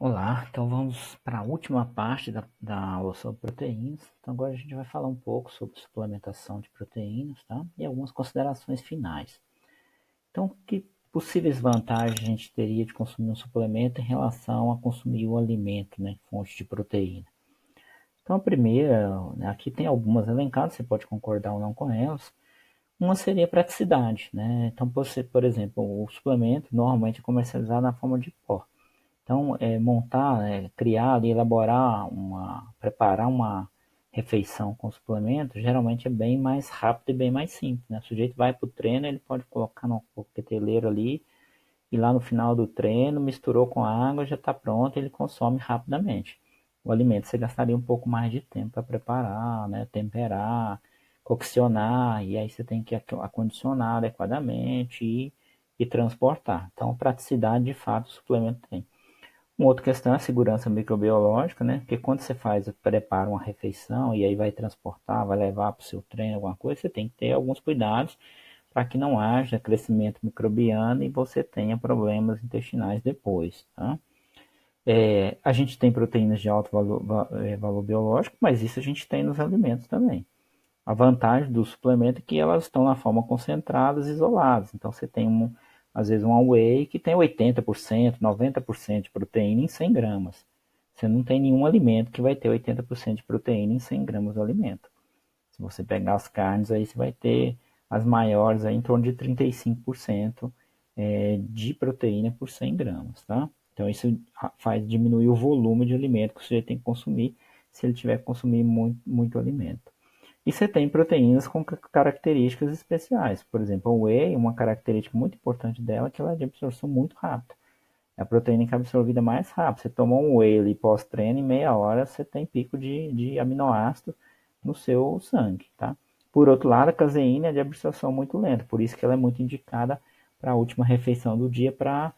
Olá, então vamos para a última parte da aula sobre proteínas. Então agora a gente vai falar um pouco sobre suplementação de proteínas, tá? E algumas considerações finais. Então, que possíveis vantagens a gente teria de consumir um suplemento em relação a consumir o alimento, né, fonte de proteína? Então a primeira, né, aqui tem algumas elencadas, você pode concordar ou não com elas. Uma seria a praticidade, né? Então você, por exemplo, o suplemento normalmente é comercializado na forma de pó. Então, montar, criar e elaborar preparar uma refeição com suplemento, geralmente é bem mais rápido e bem mais simples, né? O sujeito vai para o treino, ele pode colocar no coqueteleiro ali, e lá no final do treino, misturou com a água, já está pronto, ele consome rapidamente. O alimento você gastaria um pouco mais de tempo para preparar, né? Temperar, coccionar, e aí você tem que acondicionar adequadamente e transportar. Então, praticidade, de fato, o suplemento tem. Uma outra questão é a segurança microbiológica, né? Porque quando você prepara uma refeição e aí vai transportar, vai levar para o seu treino, alguma coisa, você tem que ter alguns cuidados para que não haja crescimento microbiano e você tenha problemas intestinais depois, tá? A gente tem proteínas de alto valor biológico, mas isso a gente tem nos alimentos também. A vantagem do suplemento é que elas estão na forma concentradas, isoladas. Então você tem às vezes um whey que tem 80%, 90% de proteína em 100 gramas. Você não tem nenhum alimento que vai ter 80% de proteína em 100 gramas do alimento. Se você pegar as carnes, aí você vai ter as maiores aí, em torno de 35% de proteína por 100 gramas, tá? Então isso faz diminuir o volume de alimento que o sujeito tem que consumir se ele tiver que consumir muito alimento. E você tem proteínas com características especiais. Por exemplo, o whey, uma característica muito importante dela é que ela é de absorção muito rápida. É a proteína que é absorvida mais rápido. Você tomou um whey ali pós-treino, em meia hora você tem pico de aminoácido no seu sangue, tá? Por outro lado, a caseína é de absorção muito lenta, por isso que ela é muito indicada para a última refeição do dia para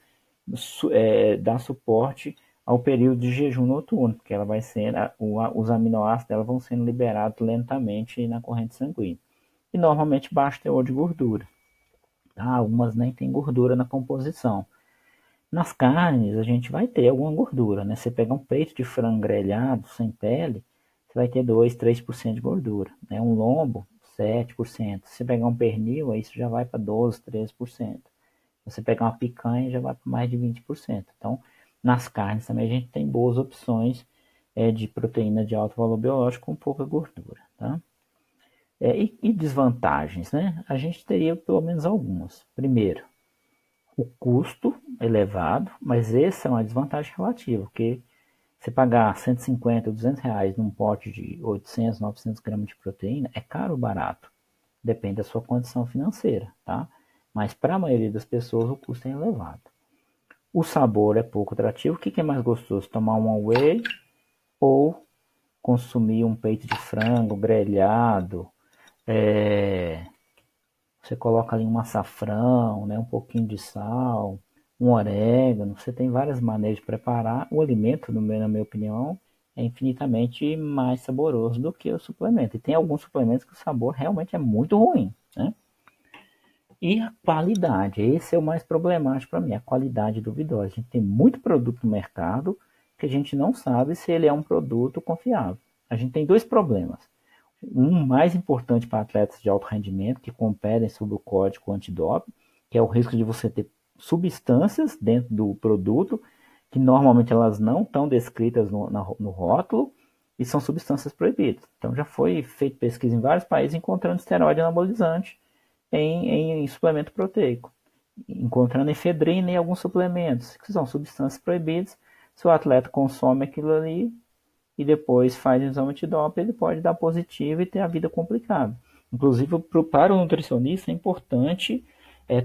dar suporte ao período de jejum noturno, porque ela vai ser, os aminoácidos dela vão sendo liberados lentamente na corrente sanguínea. E normalmente baixo teor de gordura. Tá? Algumas nem tem gordura na composição. Nas carnes a gente vai ter alguma gordura, né? Você pegar um peito de frango grelhado, sem pele, você vai ter 2, 3% de gordura. Né? Um lombo, 7%. Se você pegar um pernil, isso já vai para 12, 13%. Se você pegar uma picanha, já vai para mais de 20%. Então, nas carnes também a gente tem boas opções de proteína de alto valor biológico com pouca gordura. Tá? E desvantagens, né? A gente teria pelo menos algumas. Primeiro, o custo elevado, mas essa é uma desvantagem relativa, porque você pagar 150, 200 reais num pote de 800, 900 gramas de proteína é caro ou barato? Depende da sua condição financeira, tá? Mas para a maioria das pessoas o custo é elevado. O sabor é pouco atrativo. O que é mais gostoso? Tomar um whey ou consumir um peito de frango grelhado? Você coloca ali um açafrão, né, um pouquinho de sal, um orégano. Você tem várias maneiras de preparar. O alimento, na minha opinião, é infinitamente mais saboroso do que o suplemento. E tem alguns suplementos que o sabor realmente é muito ruim, né? E a qualidade, esse é o mais problemático para mim, a qualidade duvidosa. A gente tem muito produto no mercado que a gente não sabe se ele é um produto confiável. A gente tem dois problemas. Um mais importante para atletas de alto rendimento que competem sob o código antidoping, que é o risco de você ter substâncias dentro do produto que normalmente elas não estão descritas no rótulo e são substâncias proibidas. Então já foi feita pesquisa em vários países encontrando esteroide anabolizante em suplemento proteico, encontrando efedrina em alguns suplementos, que são substâncias proibidas. Se o atleta consome aquilo ali e depois faz o exame antidoping, ele pode dar positivo e ter a vida complicada. Inclusive, para o nutricionista é importante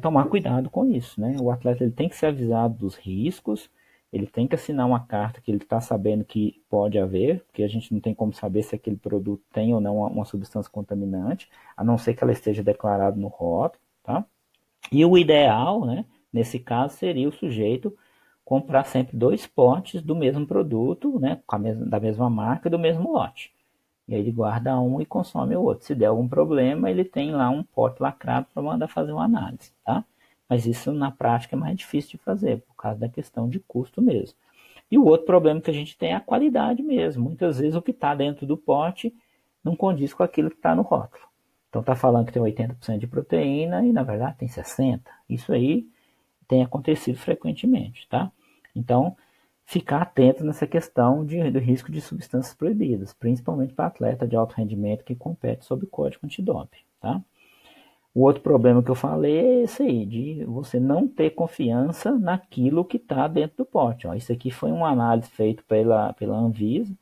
tomar cuidado com isso. Né? O atleta ele tem que ser avisado dos riscos, ele tem que assinar uma carta que ele está sabendo que pode haver, porque a gente não tem como saber se aquele produto tem ou não uma substância contaminante, a não ser que ela esteja declarada no rótulo. Tá? E o ideal, né, nesse caso, seria o sujeito comprar sempre dois potes do mesmo produto, né, da mesma marca, do mesmo lote. E aí ele guarda um e consome o outro. Se der algum problema, ele tem lá um pote lacrado para mandar fazer uma análise, tá? Mas isso na prática é mais difícil de fazer, por causa da questão de custo mesmo. E o outro problema que a gente tem é a qualidade mesmo. Muitas vezes o que está dentro do pote não condiz com aquilo que está no rótulo. Então está falando que tem 80% de proteína e na verdade tem 60%. Isso aí tem acontecido frequentemente, tá? Então, ficar atento nessa questão do risco de substâncias proibidas, principalmente para atleta de alto rendimento que compete sob código antidoping, tá? O outro problema que eu falei é esse aí, de você não ter confiança naquilo que está dentro do pote. Ó, isso aqui foi uma análise feita pela Anvisa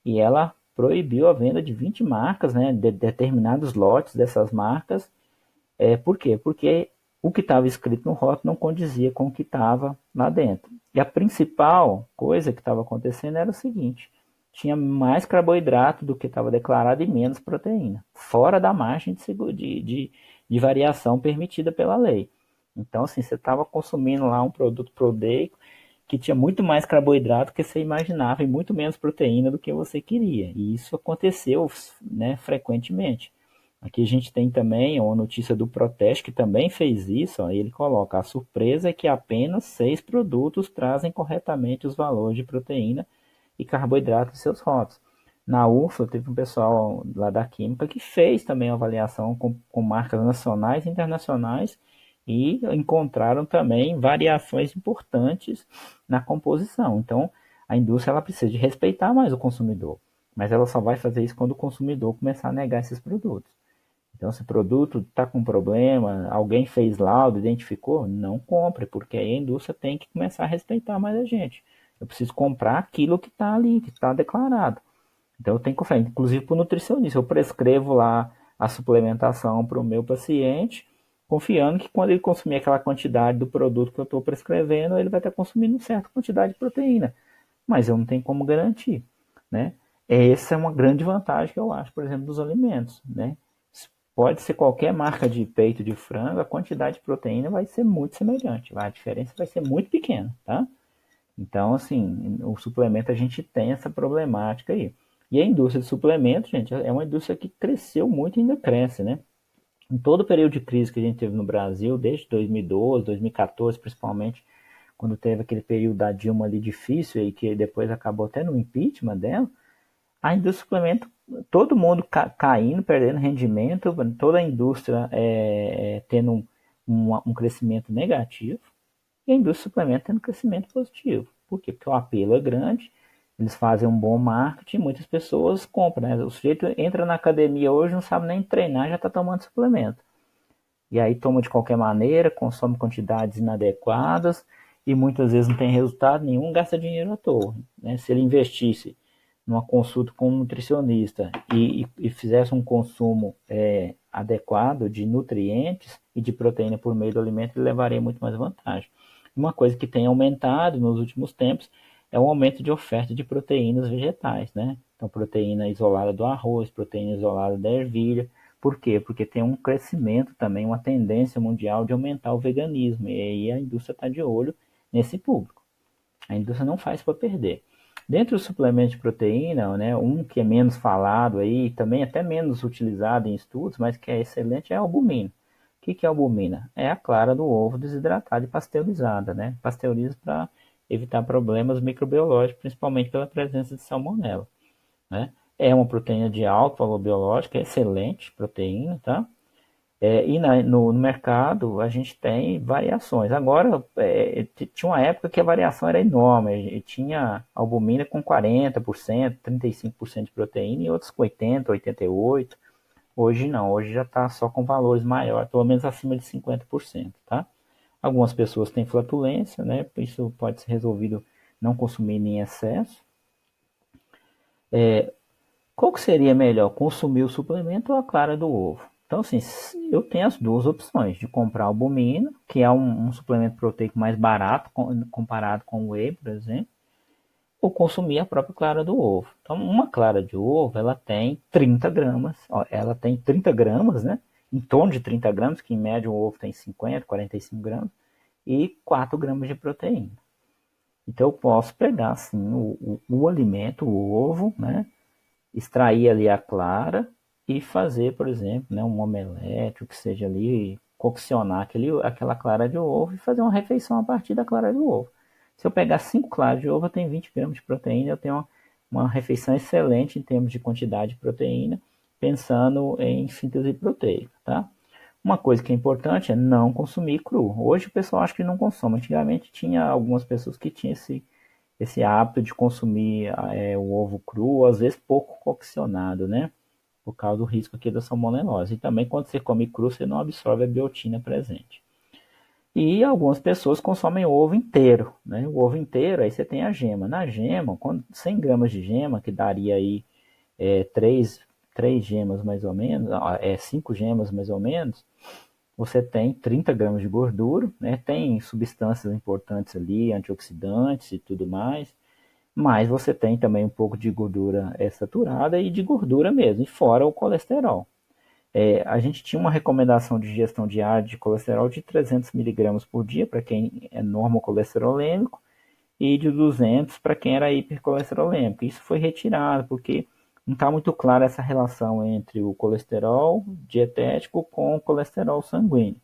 e ela proibiu a venda de 20 marcas, né, de determinados lotes dessas marcas. Por quê? Porque o que estava escrito no rótulo não condizia com o que estava lá dentro. E a principal coisa que estava acontecendo era o seguinte: tinha mais carboidrato do que estava declarado e menos proteína, fora da margem de variação permitida pela lei. Então, assim, você estava consumindo lá um produto proteico que tinha muito mais carboidrato que você imaginava e muito menos proteína do que você queria. E isso aconteceu, né, frequentemente. Aqui a gente tem também uma notícia do Proteste que também fez isso. Ó, ele coloca: a surpresa é que apenas 6 produtos trazem corretamente os valores de proteína e carboidrato em seus rótulos. Na UFLA teve um pessoal lá da Química que fez também uma avaliação com marcas nacionais e internacionais e encontraram também variações importantes na composição. Então, a indústria ela precisa de respeitar mais o consumidor, mas ela só vai fazer isso quando o consumidor começar a negar esses produtos. Então, se o produto está com problema, alguém fez laudo, identificou, não compre, porque aí a indústria tem que começar a respeitar mais a gente. Eu preciso comprar aquilo que está ali, que está declarado. Então, eu tenho que confiar, inclusive para o nutricionista. Eu prescrevo lá a suplementação para o meu paciente, confiando que quando ele consumir aquela quantidade do produto que eu estou prescrevendo, ele vai estar consumindo uma certa quantidade de proteína. Mas eu não tenho como garantir, né? Essa é uma grande vantagem que eu acho, por exemplo, dos alimentos, né? Pode ser qualquer marca de peito de frango, a quantidade de proteína vai ser muito semelhante, a diferença vai ser muito pequena, tá? Então, assim, o suplemento a gente tem essa problemática aí. E a indústria de suplementos, gente, é uma indústria que cresceu muito e ainda cresce, né? Em todo o período de crise que a gente teve no Brasil, desde 2012, 2014 principalmente, quando teve aquele período da Dilma ali difícil e que depois acabou até no impeachment dela, a indústria de suplemento, todo mundo caindo, perdendo rendimento, toda a indústria tendo um crescimento negativo e a indústria de suplemento tendo crescimento positivo. Por quê? Porque o apelo é grande, eles fazem um bom marketing, muitas pessoas compram. Né? O sujeito entra na academia hoje, não sabe nem treinar, já está tomando suplemento. E aí toma de qualquer maneira, consome quantidades inadequadas e muitas vezes não tem resultado nenhum, gasta dinheiro à toa. Né? Se ele investisse numa consulta com um nutricionista e fizesse um consumo adequado de nutrientes e de proteína por meio do alimento, ele levaria muito mais vantagem. Uma coisa que tem aumentado nos últimos tempos é o aumento de oferta de proteínas vegetais, né? Então, proteína isolada do arroz, proteína isolada da ervilha. Por quê? Porque tem um crescimento também, uma tendência mundial de aumentar o veganismo. E aí a indústria está de olho nesse público. A indústria não faz para perder. Dentro dos suplementos de proteína, né, um que é menos falado aí, também até menos utilizado em estudos, mas que é excelente, é a albumina. O que é a albumina? É a clara do ovo desidratada e pasteurizada, né? Pasteuriza para evitar problemas microbiológicos, principalmente pela presença de salmonela, né? É uma proteína de alto valor biológico, é excelente proteína, tá? E no mercado a gente tem variações. Agora, tinha uma época que a variação era enorme. Tinha albumina com 40%, 35% de proteína e outros com 80%, 88%. Hoje não, hoje já está só com valores maiores, pelo menos acima de 50%. Tá? Algumas pessoas têm flatulência, né? Isso pode ser resolvido não consumindo em excesso. Qual que seria melhor, consumir o suplemento ou a clara do ovo? Então, assim, eu tenho as duas opções de comprar albumina, que é um suplemento proteico mais barato comparado com o whey, por exemplo, ou consumir a própria clara do ovo. Então, uma clara de ovo, ela tem 30 gramas, ó, ela tem 30 gramas, né? Em torno de 30 gramas, que em média o ovo tem 50, 45 gramas, e 4 gramas de proteína. Então, eu posso pegar, assim, o alimento, o ovo, né? Extrair ali a clara e fazer, por exemplo, né, um omelete, o que seja ali, coccionar aquela clara de ovo e fazer uma refeição a partir da clara de ovo. Se eu pegar 5 claras de ovo, eu tenho 20 gramas de proteína, eu tenho uma refeição excelente em termos de quantidade de proteína, pensando em síntese proteica, tá? Uma coisa que é importante é não consumir cru. Hoje o pessoal acha que não consome. Antigamente tinha algumas pessoas que tinham esse hábito de consumir o ovo cru, às vezes pouco coccionado, né? Por causa do risco aqui da salmonelose. E também quando você come cru, você não absorve a biotina presente. E algumas pessoas consomem o ovo inteiro, né? O ovo inteiro, aí você tem a gema. Na gema, 100 gramas de gema, que daria aí 3 gemas mais ou menos, 5 gemas mais ou menos, você tem 30 gramas de gordura, né? Tem substâncias importantes ali, antioxidantes e tudo mais, mas você tem também um pouco de gordura saturada e de gordura mesmo, e fora o colesterol. A gente tinha uma recomendação de ingestão diária de colesterol de 300 miligramas por dia para quem é normocolesterolêmico e de 200 para quem era hipercolesterolêmico. Isso foi retirado porque não está muito clara essa relação entre o colesterol dietético com o colesterol sanguíneo,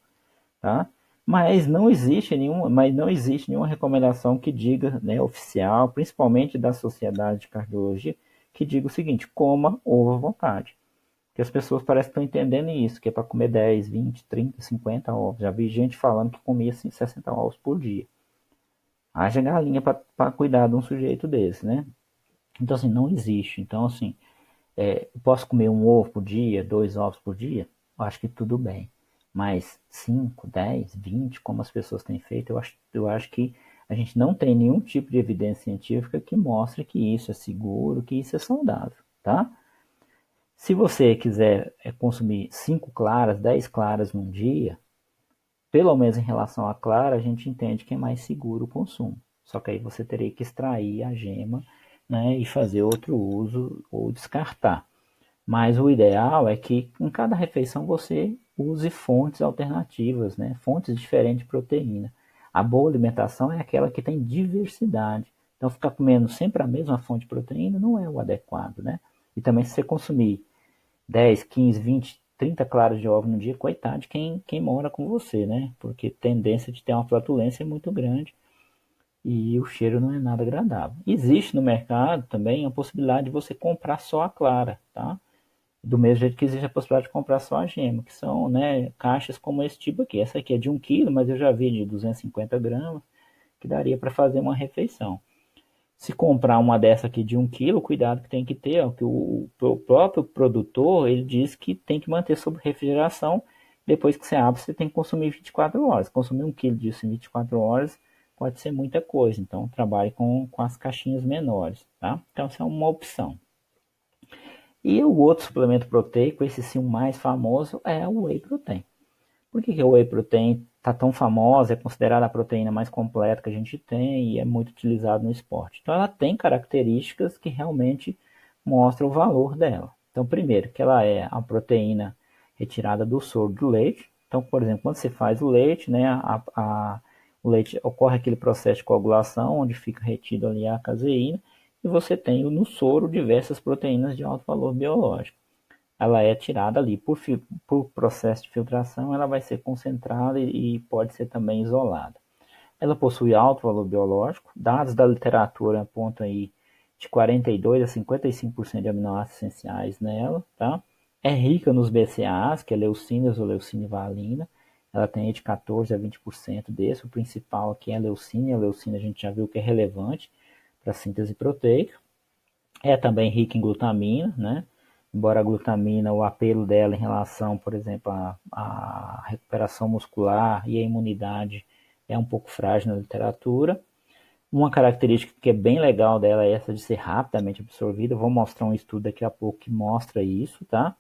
tá? Mas não existe nenhuma recomendação que diga, né, oficial, principalmente da Sociedade de Cardiologia, que diga o seguinte: coma ovo à vontade. Que as pessoas parecem que estão entendendo isso, que é para comer 10, 20, 30, 50 ovos. Já vi gente falando que comia assim, 60 ovos por dia. Haja galinha para cuidar de um sujeito desse, né? Então, assim, não existe. Então, assim, posso comer um ovo por dia, 2 ovos por dia? Eu acho que tudo bem. Mas 5, 10, 20, como as pessoas têm feito, eu acho que a gente não tem nenhum tipo de evidência científica que mostre que isso é seguro, que isso é saudável, tá? Se você quiser consumir 5 claras, 10 claras num dia, pelo menos em relação à clara, a gente entende que é mais seguro o consumo. Só que aí você teria que extrair a gema, né, e fazer outro uso ou descartar. Mas o ideal é que em cada refeição você use fontes alternativas, né, fontes diferentes de proteína. A boa alimentação é aquela que tem diversidade. Então ficar comendo sempre a mesma fonte de proteína não é o adequado, né? E também se você consumir 10, 15, 20, 30 claras de ovo no dia, coitado de quem mora com você, né? Porque a tendência de ter uma flatulência é muito grande e o cheiro não é nada agradável. Existe no mercado também a possibilidade de você comprar só a clara, tá? Do mesmo jeito que existe a possibilidade de comprar só a gema, que são, né, caixas como esse tipo aqui. Essa aqui é de 1 quilo, mas eu já vi de 250 gramas, que daria para fazer uma refeição. Se comprar uma dessa aqui de 1 quilo, cuidado que tem que ter, ó, que o próprio produtor, ele diz que tem que manter sob refrigeração. Depois que você abre, você tem que consumir 24 horas. Consumir 1 quilo disso em 24 horas pode ser muita coisa. Então, trabalhe com as caixinhas menores, tá? Então, essa é uma opção. E o outro suplemento proteico, esse sim o mais famoso, é o Whey Protein. Por que o Whey Protein está tão famosa, é considerada a proteína mais completa que a gente tem e é muito utilizado no esporte? Então ela tem características que realmente mostram o valor dela. Então, primeiro, que ela é a proteína retirada do soro do leite. Então, por exemplo, quando você faz o leite, né, o leite ocorre aquele processo de coagulação, onde fica retido ali a caseína, e você tem no soro diversas proteínas de alto valor biológico. Ela é tirada ali por processo de filtração, ela vai ser concentrada e pode ser também isolada. Ela possui alto valor biológico, dados da literatura apontam aí de 42 a 55% de aminoácidos essenciais nela, tá? É rica nos BCAAs, que é leucinas ou leucine-valina, ela tem aí de 14 a 20% desse, o principal aqui é a leucina a gente já viu que é relevante para a síntese proteica. É também rica em glutamina, né? Embora a glutamina, o apelo dela em relação, por exemplo, à recuperação muscular e à imunidade é um pouco frágil na literatura. Uma característica que é bem legal dela é essa de ser rapidamente absorvida. Eu vou mostrar um estudo daqui a pouco que mostra isso, tá?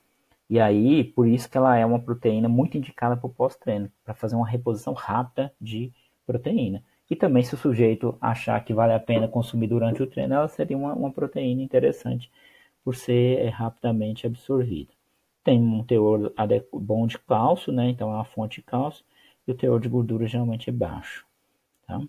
E aí, por isso que ela é uma proteína muito indicada para o pós-treino, para fazer uma reposição rápida de proteína. E também, se o sujeito achar que vale a pena consumir durante o treino, ela seria uma proteína interessante por ser rapidamente absorvida. Tem um teor bom de cálcio, né? Então é uma fonte de cálcio, e o teor de gordura geralmente é baixo. Tá?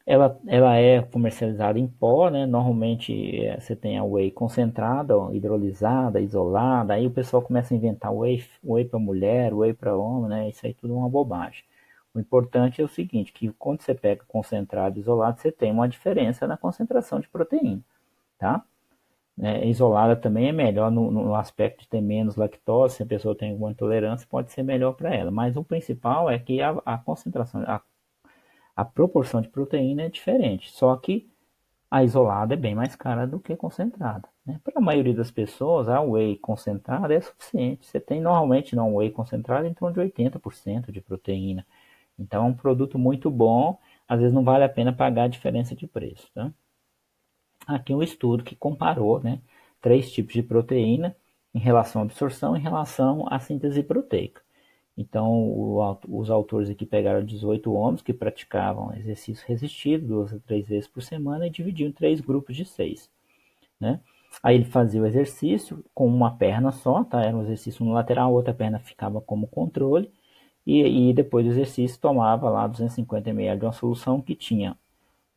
Ela é comercializada em pó, né? Normalmente você tem a whey concentrada, hidrolisada, isolada, aí o pessoal começa a inventar whey para mulher, whey para homem, né? Isso aí tudo é uma bobagem. O importante é o seguinte, que quando você pega concentrado e isolado, você tem uma diferença na concentração de proteína, tá? Isolada também é melhor no aspecto de ter menos lactose, se a pessoa tem alguma intolerância, pode ser melhor para ela. Mas o principal é que a concentração, a proporção de proteína é diferente, só que a isolada é bem mais cara do que a concentrada. Né? Para a maioria das pessoas, a whey concentrada é suficiente. Você tem normalmente não whey concentrada em torno de 80% de proteína. Então é um produto muito bom, às vezes não vale a pena pagar a diferença de preço. Tá? Aqui um estudo que comparou, né, 3 tipos de proteína em relação à absorção e em relação à síntese proteica. Então, os autores aqui pegaram 18 homens que praticavam exercício resistido 2 a 3 vezes por semana e dividiam em 3 grupos de 6. Né? Aí ele fazia o exercício com uma perna só, tá? Era um exercício no lateral, a outra perna ficava como controle, e depois do exercício tomava lá 250 ml de uma solução que tinha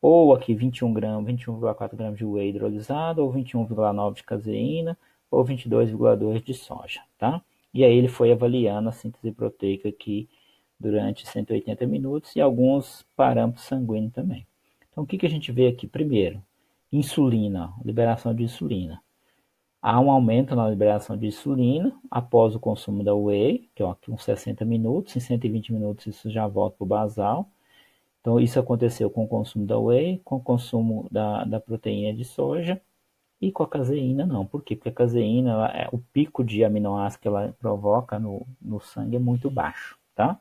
ou aqui 21 gramas, 21,4 gramas de whey hidrolisado, ou 21,9 de caseína, ou 22,2 de soja, tá? E aí ele foi avaliando a síntese proteica aqui durante 180 minutos e alguns parâmetros sanguíneos também. Então o que a gente vê aqui? Primeiro, insulina, liberação de insulina. Há um aumento na liberação de insulina após o consumo da whey, que é aqui uns 60 minutos, em 120 minutos isso já volta para o basal. Então, isso aconteceu com o consumo da whey, com o consumo da proteína de soja e com a caseína não. Por quê? Porque a caseína, o pico de aminoácidos que ela provoca no sangue é muito baixo, tá?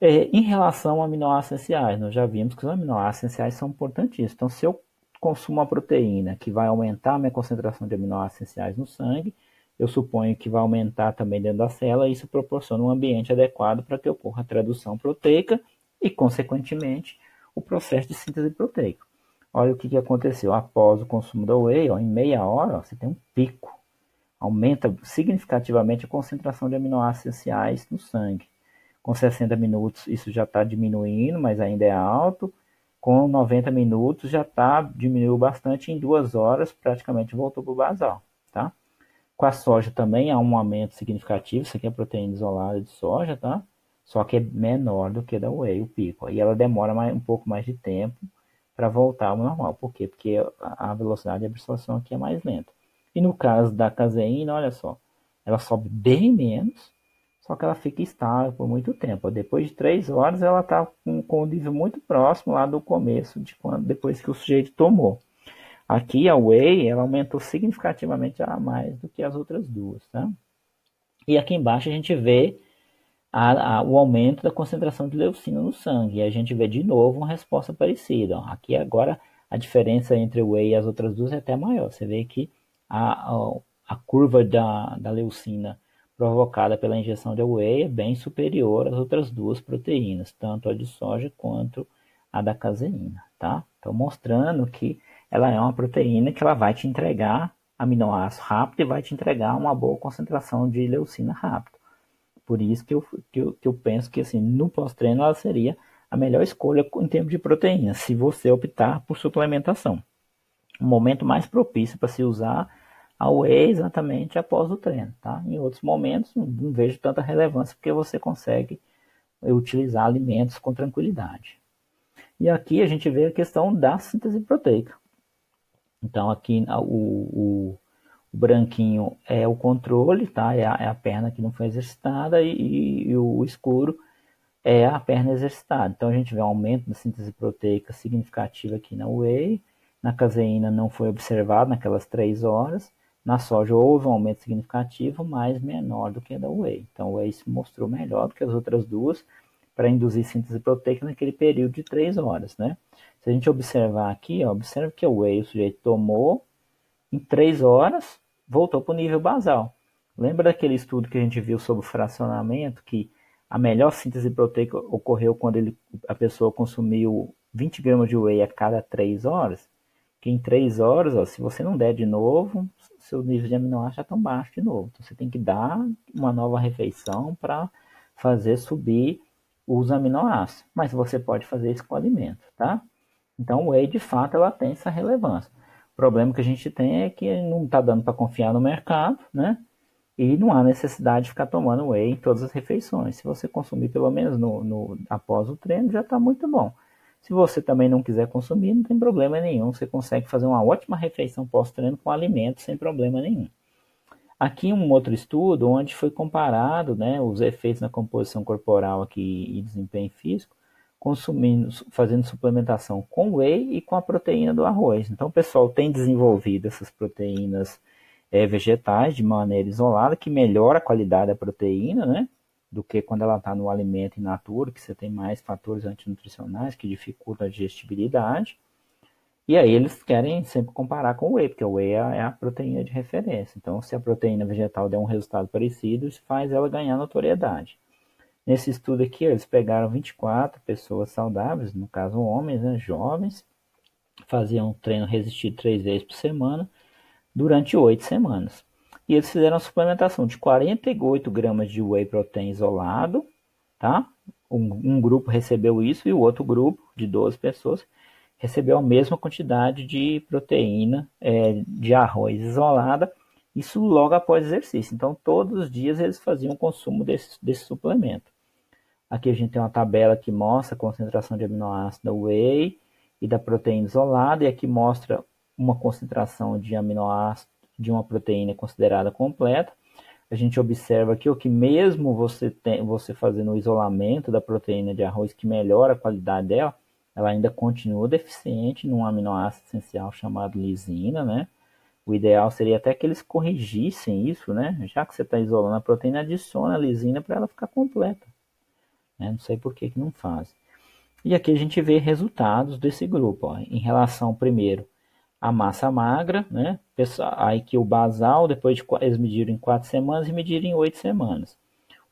Em relação a aminoácidos essenciais, nós já vimos que os aminoácidos essenciais são importantíssimos. Então, se eu consumo uma proteína que vai aumentar a minha concentração de aminoácidos essenciais no sangue, eu suponho que vai aumentar também dentro da célula e isso proporciona um ambiente adequado para que ocorra a tradução proteica e, consequentemente, o processo de síntese proteica. Olha o que aconteceu após o consumo da whey, em meia hora você tem um pico, aumenta significativamente a concentração de aminoácidos essenciais no sangue. Com 60 minutos isso já está diminuindo, mas ainda é alto. Com 90 minutos já diminuiu bastante, em 2 horas praticamente voltou para o basal. Tá? Com a soja também há um aumento significativo, isso aqui é proteína isolada de soja, tá? Só que é menor do que da whey, o pico. E ela demora um pouco mais de tempo para voltar ao normal. Por quê? Porque a velocidade de absorção aqui é mais lenta. E no caso da caseína, olha só, ela sobe bem menos, só que ela fica estável por muito tempo. Depois de 3 horas, ela está com um nível muito próximo lá do começo, depois que o sujeito tomou. Aqui a whey, ela aumentou significativamente a mais do que as outras duas. Tá? E aqui embaixo a gente vê o aumento da concentração de leucina no sangue. E a gente vê de novo uma resposta parecida. Ó. Aqui agora a diferença entre o whey e as outras duas é até maior. Você vê que a curva da leucina provocada pela injeção de whey é bem superior às outras duas proteínas, tanto a de soja quanto a da caseína. Tá? Então mostrando que ela é uma proteína que ela vai te entregar aminoácido rápido e vai te entregar uma boa concentração de leucina rápido. Por isso que eu penso que assim, no pós-treino ela seria a melhor escolha em termos de proteína, se você optar por suplementação. O momento mais propício para se usar a whey é exatamente após o treino. Tá? Em outros momentos não vejo tanta relevância porque você consegue utilizar alimentos com tranquilidade. E aqui a gente vê a questão da síntese proteica. Então aqui o branquinho é o controle, tá? É a perna que não foi exercitada e o escuro é a perna exercitada. Então a gente vê um aumento da síntese proteica significativo aqui na whey, na caseína não foi observado naquelas 3 horas, na soja houve um aumento significativo, mas menor do que a da whey. Então o whey se mostrou melhor do que as outras duas para induzir síntese proteica naquele período de 3 horas, né? Se a gente observar aqui, ó, observa que o whey o sujeito tomou, em 3 horas, voltou para o nível basal. Lembra daquele estudo que a gente viu sobre o fracionamento, que a melhor síntese proteica ocorreu quando a pessoa consumiu 20 gramas de whey a cada 3 horas? Que em 3 horas, ó, se você não der de novo, seus níveis de aminoácidos já estão baixos de novo. Então você tem que dar uma nova refeição para fazer subir os aminoácidos. Mas você pode fazer isso com alimento, tá? Então o whey, de fato, ela tem essa relevância. O problema que a gente tem é que não está dando para confiar no mercado, né? E não há necessidade de ficar tomando whey em todas as refeições. Se você consumir pelo menos após o treino, já está muito bom. Se você também não quiser consumir, não tem problema nenhum. Você consegue fazer uma ótima refeição pós-treino com alimento sem problema nenhum. Aqui um outro estudo onde foi comparado, né, os efeitos na composição corporal aqui e desempenho físico, fazendo suplementação com whey e com a proteína do arroz. Então o pessoal tem desenvolvido essas proteínas vegetais de maneira isolada, que melhora a qualidade da proteína, né, do que quando ela está no alimento in natura, que você tem mais fatores antinutricionais que dificultam a digestibilidade. E aí eles querem sempre comparar com o whey, porque o whey é a proteína de referência. Então, se a proteína vegetal der um resultado parecido, isso faz ela ganhar notoriedade. Nesse estudo aqui, eles pegaram 24 pessoas saudáveis, no caso homens, né, jovens, faziam um treino resistido 3 vezes por semana, durante 8 semanas. E eles fizeram a suplementação de 48 gramas de whey protein isolado, tá? Um grupo recebeu isso e o outro grupo, de 12 pessoas, recebeu a mesma quantidade de proteína de arroz isolada, isso logo após o exercício. Então, todos os dias eles faziam o consumo desse suplemento. Aqui a gente tem uma tabela que mostra a concentração de aminoácido da whey e da proteína isolada, e aqui mostra uma concentração de aminoácido de uma proteína considerada completa. A gente observa aqui que mesmo você fazendo o isolamento da proteína de arroz, que melhora a qualidade dela, ela ainda continua deficiente num aminoácido essencial chamado lisina, né? O ideal seria até que eles corrigissem isso, né? Já que você está isolando a proteína, adiciona a lisina para ela ficar completa. Né? Não sei por que não faz. E aqui a gente vê resultados desse grupo. Ó. Em relação, primeiro, à massa magra, né? Aí que o basal, depois eles mediram em 4 semanas e mediram em 8 semanas.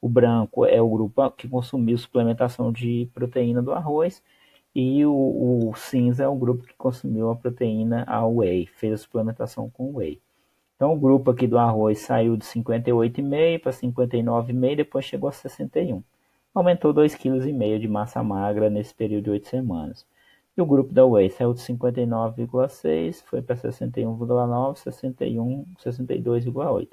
O branco é o grupo que consumiu suplementação de proteína do arroz, e o cinza é o grupo que consumiu a proteína, a whey, fez a suplementação com whey. Então o grupo aqui do arroz saiu de 58,5 para 59,5, depois chegou a 61. Aumentou 2,5 kg de massa magra nesse período de 8 semanas. E o grupo da whey saiu de 59,6, foi para 61,9, 61, 62,8.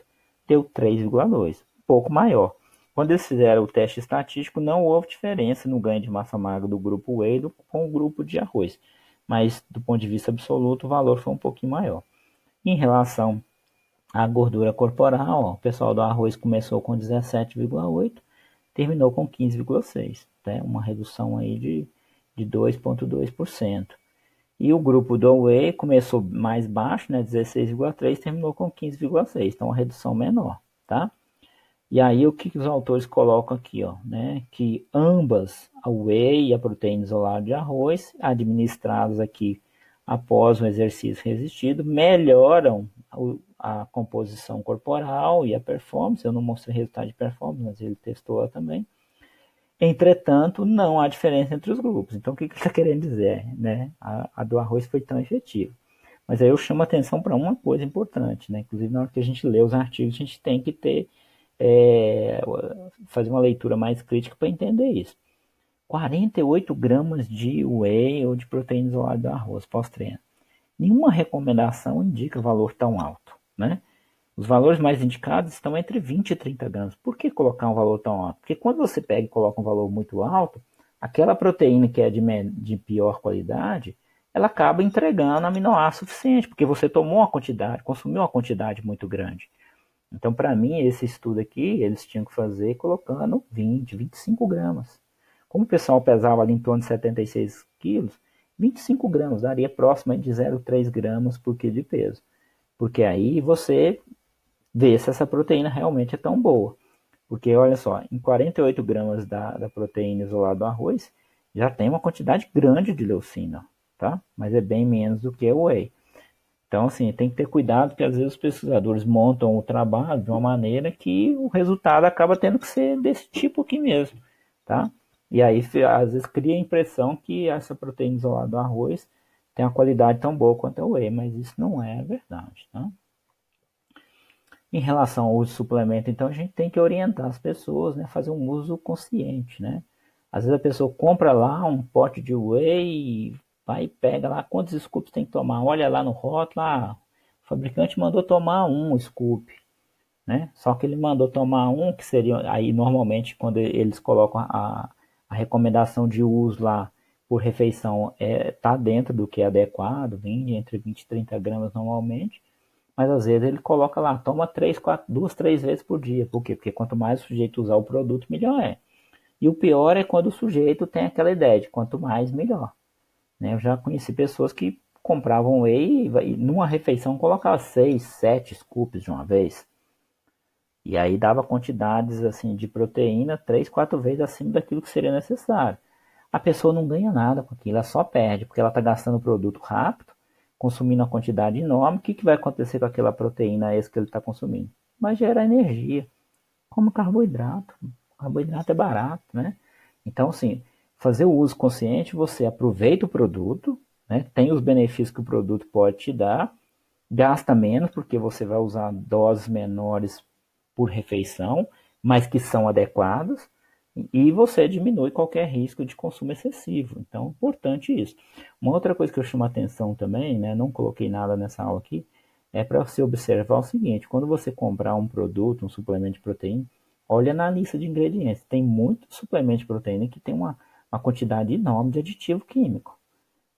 Deu 3,2, um pouco maior. Quando eles fizeram o teste estatístico, não houve diferença no ganho de massa magra do grupo whey com o grupo de arroz. Mas, do ponto de vista absoluto, o valor foi um pouquinho maior. Em relação à gordura corporal, ó, o pessoal do arroz começou com 17,8, terminou com 15,6. Né? Uma redução aí de 2,2%. E o grupo do whey começou mais baixo, né, 16,3, terminou com 15,6. Então, uma redução menor, tá? E aí o que os autores colocam aqui, ó, né? Que ambas, a whey e a proteína isolada de arroz, administradas aqui após um exercício resistido, melhoram a composição corporal e a performance. Eu não mostrei resultado de performance, mas ele testou também. Entretanto, não há diferença entre os grupos. Então, o que ele está querendo dizer? Né? A do arroz foi tão efetiva. Mas aí eu chamo a atenção para uma coisa importante, né? Inclusive, na hora que a gente lê os artigos, a gente tem que fazer uma leitura mais crítica para entender isso. 48 gramas de whey ou de proteína isolada do arroz pós-treino. Nenhuma recomendação indica valor tão alto, né? Os valores mais indicados estão entre 20 e 30 gramas. Por que colocar um valor tão alto? Porque quando você pega e coloca um valor muito alto, aquela proteína que é de pior qualidade, ela acaba entregando aminoácido suficiente, porque você tomou uma quantidade, consumiu uma quantidade muito grande. Então, para mim, esse estudo aqui, eles tinham que fazer colocando 20, 25 gramas. Como o pessoal pesava ali em torno de 76 quilos, 25 gramas daria próximo de 0,3 gramas por quilo de peso. Porque aí você vê se essa proteína realmente é tão boa. Porque, olha só, em 48 gramas da proteína isolada do arroz, já tem uma quantidade grande de leucina, tá? Mas é bem menos do que o whey. Então, assim, tem que ter cuidado, porque às vezes os pesquisadores montam o trabalho de uma maneira que o resultado acaba tendo que ser desse tipo aqui mesmo, tá? E aí, às vezes, cria a impressão que essa proteína isolada do arroz tem uma qualidade tão boa quanto o whey, mas isso não é verdade, tá? Em relação ao uso de suplemento, então, a gente tem que orientar as pessoas, né, a fazer um uso consciente, né? Às vezes a pessoa compra lá um pote de whey, vai e pega lá quantos scoops tem que tomar. Olha lá no rótulo, o fabricante mandou tomar um scoop. né? Só que ele mandou tomar um, que seria, aí normalmente quando eles colocam a recomendação de uso lá por refeição, tá dentro do que é adequado, entre 20 e 30 gramas normalmente, mas às vezes ele coloca lá, toma 3, 4, 2, 3 vezes por dia. Por quê? Porque quanto mais o sujeito usar o produto, melhor é. E o pior é quando o sujeito tem aquela ideia de quanto mais, melhor. Né? Eu já conheci pessoas que compravam whey e numa refeição colocava 6, 7 scoops de uma vez. E aí dava quantidades assim de proteína 3, 4 vezes acima daquilo que seria necessário. A pessoa não ganha nada com aquilo, ela só perde, porque ela está gastando o produto rápido, consumindo uma quantidade enorme. O que vai acontecer com aquela proteína extra que ele está consumindo? Vai gerar energia, como carboidrato. O carboidrato é barato, né? Então, assim, fazer o uso consciente, você aproveita o produto, né? Tem os benefícios que o produto pode te dar, gasta menos, porque você vai usar doses menores por refeição, mas que são adequadas, e você diminui qualquer risco de consumo excessivo. Então, importante isso. Uma outra coisa que eu chamo a atenção também, né, não coloquei nada nessa aula aqui, é para você observar o seguinte: quando você comprar um produto, um suplemento de proteína, olha na lista de ingredientes. Tem muito suplemento de proteína que tem uma quantidade enorme de aditivo químico,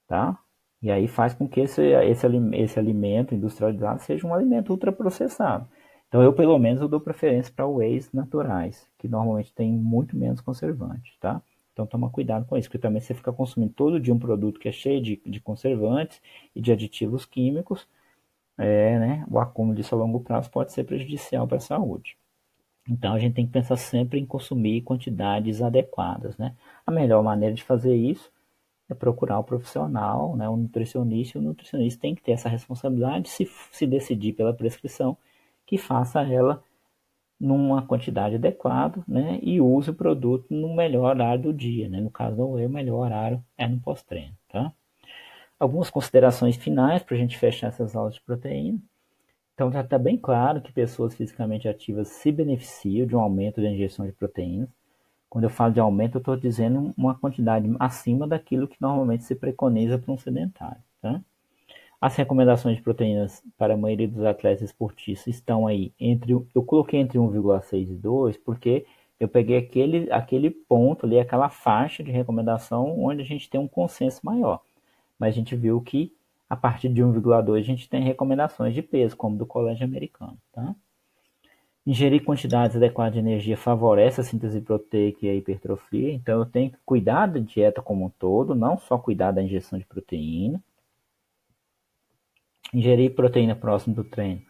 tá? E aí faz com que esse alimento industrializado seja um alimento ultraprocessado. Então eu, pelo menos, eu dou preferência para wheys naturais, que normalmente tem muito menos conservante, tá? Então toma cuidado com isso, porque também você fica consumindo todo dia um produto que é cheio de conservantes e de aditivos químicos, né? O acúmulo disso a longo prazo pode ser prejudicial para a saúde. Então a gente tem que pensar sempre em consumir quantidades adequadas, né? A melhor maneira de fazer isso é procurar o profissional, né, o nutricionista, e o nutricionista tem que ter essa responsabilidade, se decidir pela prescrição, que faça ela numa quantidade adequada, né, e use o produto no melhor horário do dia, né, no caso do whey, o melhor horário é no pós-treino, tá? Algumas considerações finais para a gente fechar essas aulas de proteína. Então já está bem claro que pessoas fisicamente ativas se beneficiam de um aumento da injeção de proteínas. Quando eu falo de aumento, eu estou dizendo uma quantidade acima daquilo que normalmente se preconiza para um sedentário. Tá? As recomendações de proteínas para a maioria dos atletas esportistas estão aí eu coloquei entre 1,6 e 2, porque eu peguei aquele ponto ali, aquela faixa de recomendação onde a gente tem um consenso maior. Mas a gente viu que a partir de 1,2 a gente tem recomendações de peso, como do Colégio Americano. Tá? Ingerir quantidades adequadas de energia favorece a síntese proteica e a hipertrofia, então eu tenho que cuidar da dieta como um todo, não só cuidar da ingestão de proteína. Ingerir proteína próximo do treino,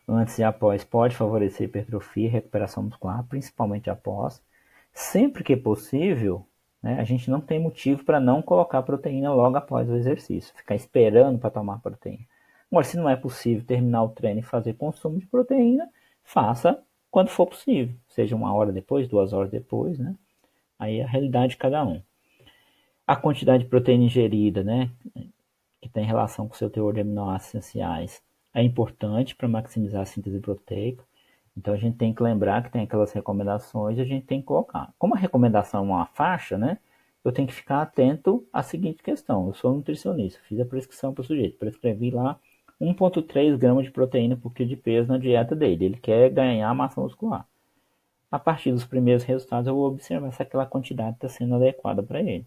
antes e após, pode favorecer a hipertrofia e recuperação muscular, principalmente após. Sempre que possível, né, a gente não tem motivo para não colocar proteína logo após o exercício, ficar esperando para tomar proteína. Agora, se não é possível terminar o treino e fazer consumo de proteína, faça quando for possível, seja 1 hora depois, 2 horas depois, né? Aí é a realidade de cada um. A quantidade de proteína ingerida, né, que tem relação com o seu teor de aminoácidos essenciais, é importante para maximizar a síntese proteica. Então a gente tem que lembrar que tem aquelas recomendações e a gente tem que colocar. Como a recomendação é uma faixa, né, eu tenho que ficar atento à seguinte questão. Eu sou nutricionista, fiz a prescrição para o sujeito, prescrevi lá 1,3 gramas de proteína por quilo de peso na dieta dele. Ele quer ganhar massa muscular. A partir dos primeiros resultados, eu vou observar se aquela quantidade está sendo adequada para ele.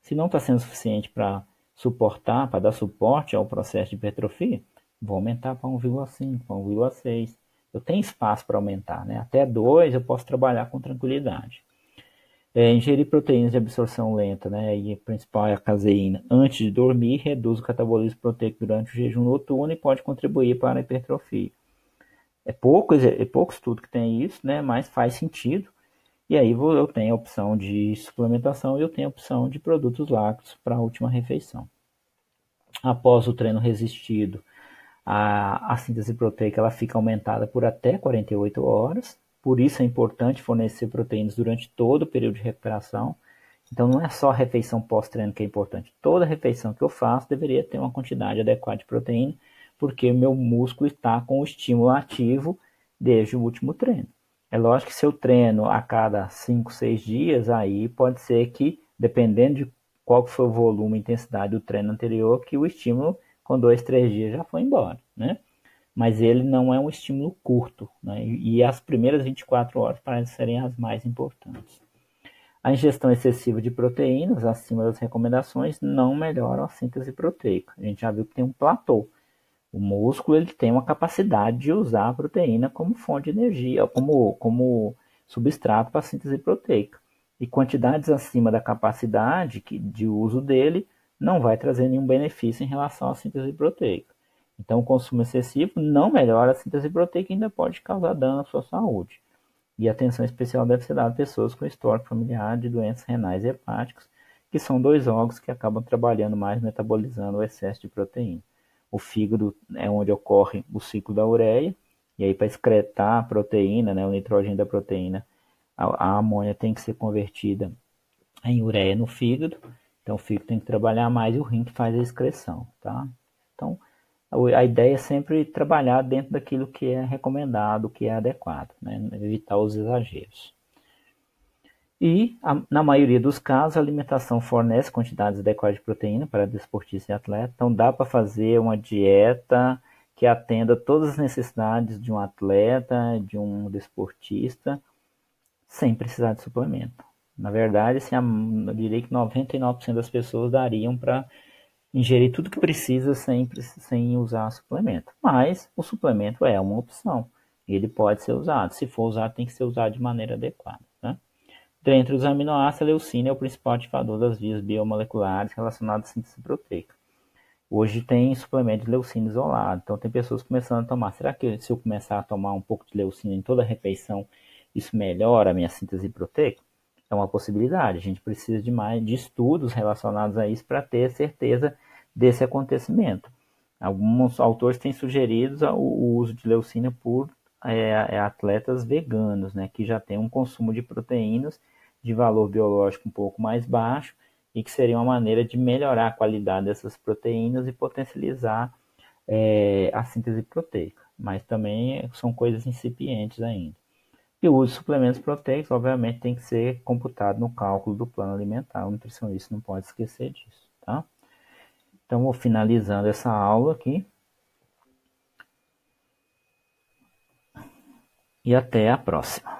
Se não está sendo suficiente para suportar, para dar suporte ao processo de hipertrofia, vou aumentar para 1,5, para 1,6. Eu tenho espaço para aumentar, né? Até 2 eu posso trabalhar com tranquilidade. Ingerir proteínas de absorção lenta, né, e a principal é a caseína, antes de dormir, reduz o catabolismo proteico durante o jejum noturno e pode contribuir para a hipertrofia. É pouco estudo que tem isso, né, mas faz sentido. E aí eu tenho a opção de suplementação e eu tenho a opção de produtos lácteos para a última refeição. Após o treino resistido, a síntese proteica ela fica aumentada por até 48 horas. Por isso é importante fornecer proteínas durante todo o período de recuperação. Então não é só a refeição pós-treino que é importante. Toda refeição que eu faço deveria ter uma quantidade adequada de proteína, porque o meu músculo está com o estímulo ativo desde o último treino. É lógico que se eu treino a cada 5, 6 dias, aí pode ser que, dependendo de qual foi o volume e intensidade do treino anterior, que o estímulo com 2, 3 dias já foi embora, né? mas ele não é um estímulo curto, né? E as primeiras 24 horas parecem serem as mais importantes. A ingestão excessiva de proteínas, acima das recomendações, não melhora a síntese proteica. A gente já viu que tem um platô. O músculo ele tem uma capacidade de usar a proteína como fonte de energia, como substrato para a síntese proteica. E quantidades acima da capacidade de uso dele não vai trazer nenhum benefício em relação à síntese proteica. Então, o consumo excessivo não melhora a síntese proteica e ainda pode causar dano à sua saúde. E atenção especial deve ser dada a pessoas com histórico familiar de doenças renais e hepáticas, que são dois órgãos que acabam trabalhando mais metabolizando o excesso de proteína. O fígado é onde ocorre o ciclo da ureia, e aí para excretar a proteína, né, o nitrogênio da proteína, a amônia tem que ser convertida em ureia no fígado, então o fígado tem que trabalhar mais e o rim que faz a excreção, tá? Então, a ideia é sempre trabalhar dentro daquilo que é recomendado, que é adequado, né? Evitar os exageros. E, na maioria dos casos, a alimentação fornece quantidades adequadas de proteína para desportista e atleta. Então, dá para fazer uma dieta que atenda todas as necessidades de um atleta, de um desportista, sem precisar de suplemento. Na verdade, assim, eu diria que 99% das pessoas dariam para ingerir tudo que precisa sem usar suplemento. Mas o suplemento é uma opção. Ele pode ser usado. Se for usado, tem que ser usado de maneira adequada. Né? Dentre os aminoácidos, a leucina é o principal ativador das vias biomoleculares relacionadas à síntese proteica. Hoje tem suplemento de leucina isolado. Então tem pessoas começando a tomar. Será que se eu começar a tomar um pouco de leucina em toda a refeição, isso melhora a minha síntese proteica? É uma possibilidade. A gente precisa de estudos relacionados a isso para ter certeza desse acontecimento. Alguns autores têm sugerido o uso de leucina por atletas veganos, né, que já têm um consumo de proteínas de valor biológico um pouco mais baixo e que seria uma maneira de melhorar a qualidade dessas proteínas e potencializar a síntese proteica. Mas também são coisas incipientes ainda. E o uso de suplementos proteicos, obviamente, tem que ser computado no cálculo do plano alimentar. O nutricionista não pode esquecer disso, tá? Então, vou finalizando essa aula aqui. E até a próxima.